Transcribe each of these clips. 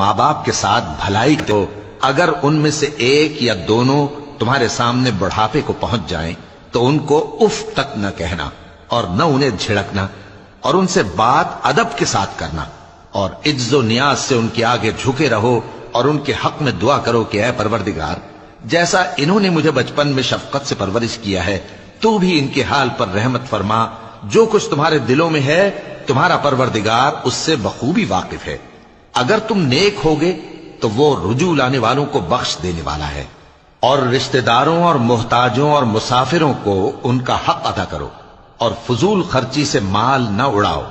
ماں باپ کے ساتھ بھلائی تو اگر ان میں سے ایک یا دونوں تمہارے سامنے بڑھاپے کو پہنچ جائیں تو ان کو اف تک نہ کہنا اور نہ انہیں جھڑکنا، اور ان سے بات ادب کے ساتھ کرنا، اور عجز و نیاز سے ان کے آگے جھکے رہو اور ان کے حق میں دعا کرو کہ اے پروردگار، جیسا انہوں نے مجھے بچپن میں شفقت سے پرورش کیا ہے تو بھی ان کے حال پر رحمت فرما، جو کچھ تمہارے دلوں میں ہے تمہارا پروردگار اس سے بخوبی واقف ہے۔ اگر تم نیک ہوگے تو وہ رجوع لانے والوں کو بخش دینے والا ہے۔ اور رشتہ داروں اور محتاجوں اور مسافروں کو ان کا حق ادا کرو، اور فضول خرچی سے مال نہ اڑاؤ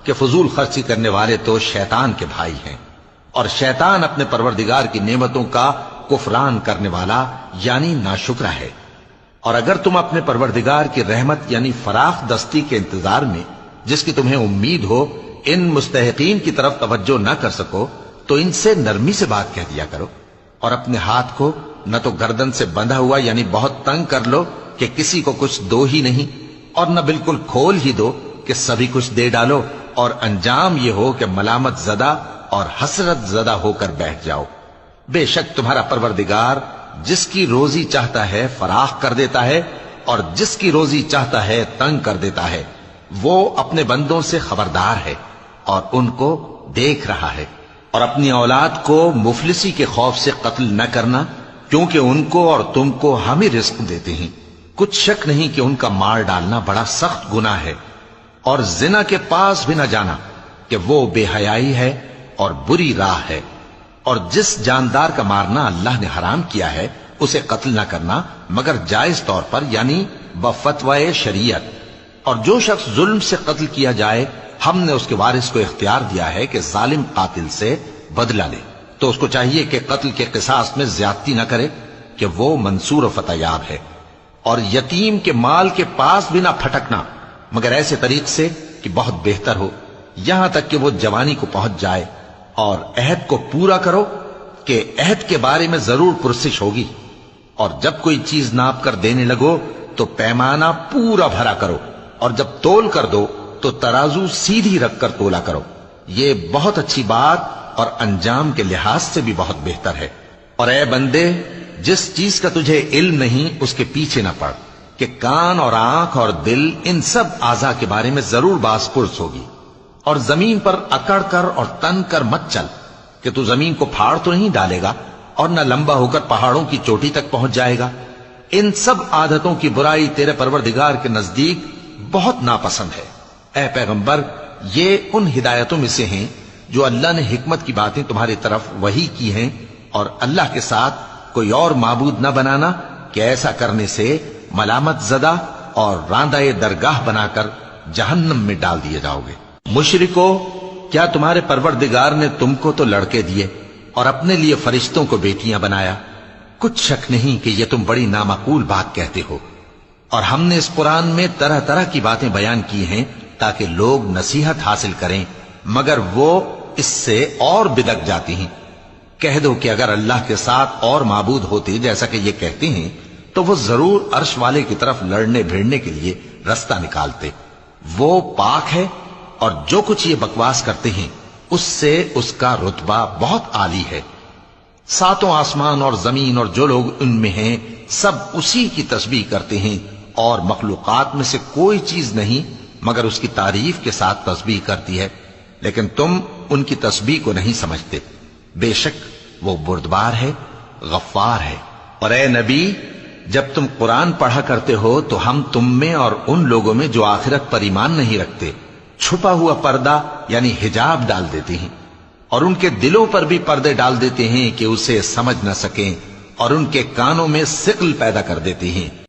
کہ فضول خرچی کرنے والے تو شیطان کے بھائی ہیں، اور شیطان اپنے پروردگار کی نعمتوں کا کفران کرنے والا یعنی ناشکرا ہے۔ اور اگر تم اپنے پروردگار کی رحمت یعنی فراخ دستی کے انتظار میں جس کی تمہیں امید ہو ان مستحقین کی طرف توجہ نہ کر سکو تو ان سے نرمی سے بات کہہ دیا کرو، اور اپنے ہاتھ کو نہ تو گردن سے بندھا ہوا یعنی بہت تنگ کر لو کہ کسی کو کچھ دو ہی نہیں، اور نہ بالکل کھول ہی دو کہ سبھی کچھ دے ڈالو، اور انجام یہ ہو کہ ملامت زدہ اور حسرت زدہ ہو کر بیٹھ جاؤ۔ بے شک تمہارا پروردگار جس کی روزی چاہتا ہے فراخ کر دیتا ہے، اور جس کی روزی چاہتا ہے تنگ کر دیتا ہے، وہ اپنے بندوں سے خبردار ہے اور ان کو دیکھ رہا ہے۔ اور اپنی اولاد کو مفلسی کے خوف سے قتل نہ کرنا، کیونکہ ان کو اور تم کو ہم ہی رزق دیتے ہیں، کچھ شک نہیں کہ ان کا مار ڈالنا بڑا سخت گناہ ہے۔ اور زنا کے پاس بھی نہ جانا کہ وہ بے حیائی ہے اور بری راہ ہے۔ اور جس جاندار کا مارنا اللہ نے حرام کیا ہے اسے قتل نہ کرنا مگر جائز طور پر یعنی بفتوائے شریعت۔ اور جو شخص ظلم سے قتل کیا جائے ہم نے اس کے وارث کو اختیار دیا ہے کہ ظالم قاتل سے بدلہ لے، تو اس کو چاہیے کہ قتل کے قصاص میں زیادتی نہ کرے کہ وہ منصور و فتح یاب ہے۔ اور یتیم کے مال کے پاس بھی نہ پھٹکنا مگر ایسے طریق سے کہ بہت بہتر ہو، یہاں تک کہ وہ جوانی کو پہنچ جائے۔ اور عہد کو پورا کرو کہ عہد کے بارے میں ضرور پرسش ہوگی، اور جب کوئی چیز ناپ کر دینے لگو تو پیمانہ پورا بھرا کرو، اور جب تول کر دو تو ترازو سیدھی رکھ کر تولا کرو، یہ بہت اچھی بات اور انجام کے لحاظ سے بھی بہت بہتر ہے۔ اور اے بندے، جس چیز کا تجھے علم نہیں اس کے پیچھے نہ پڑ کہ کان اور آنکھ اور دل ان سب اعضاء کے بارے میں ضرور باز پرس ہوگی۔ اور زمین پر اکڑ کر اور تن کر مت چل کہ تو زمین کو پھاڑ تو نہیں ڈالے گا اور نہ لمبا ہو کر پہاڑوں کی چوٹی تک پہنچ جائے گا۔ ان سب عادتوں کی برائی تیرے پروردگار کے نزدیک بہت ناپسند ہے۔ اے پیغمبر، یہ ان ہدایتوں میں سے ہیں جو اللہ نے حکمت کی باتیں تمہاری طرف وحی کی ہیں، اور اللہ کے ساتھ کوئی اور معبود نہ بنانا کہ ایسا کرنے سے ملامت زدہ اور راندہ درگاہ بنا کر جہنم میں ڈال دیے جاؤ گے۔ مشرکو، کیا تمہارے پروردگار نے تم کو تو لڑکے دیے اور اپنے لیے فرشتوں کو بیٹیاں بنایا؟ کچھ شک نہیں کہ یہ تم بڑی نامعقول بات کہتے ہو، اور ہم نے اس قرآن میں طرح طرح کی باتیں بیان کی ہیں تاکہ لوگ نصیحت حاصل کریں، مگر وہ اس سے اور بدک جاتی ہیں۔ کہہ دو کہ اگر اللہ کے ساتھ اور معبود ہوتے جیسا کہ یہ کہتے ہیں تو وہ ضرور عرش والے کی طرف لڑنے بھیڑنے کے لیے رستہ نکالتے۔ وہ پاک ہے اور جو کچھ یہ بکواس کرتے ہیں اس سے اس کا رتبہ بہت عالی ہے۔ ساتوں آسمان اور زمین اور جو لوگ ان میں ہیں سب اسی کی تسبیح کرتے ہیں، اور مخلوقات میں سے کوئی چیز نہیں مگر اس کی تعریف کے ساتھ تسبیح کرتی ہے، لیکن تم ان کی تسبیح کو نہیں سمجھتے۔ بے شک وہ بردبار ہے، غفار ہے۔ اور اے نبی، جب تم قرآن پڑھا کرتے ہو تو ہم تم میں اور ان لوگوں میں جو آخرت پر ایمان نہیں رکھتے چھپا ہوا پردہ یعنی حجاب ڈال دیتے ہیں، اور ان کے دلوں پر بھی پردے ڈال دیتے ہیں کہ اسے سمجھ نہ سکیں، اور ان کے کانوں میں ثقل پیدا کر دیتے ہیں۔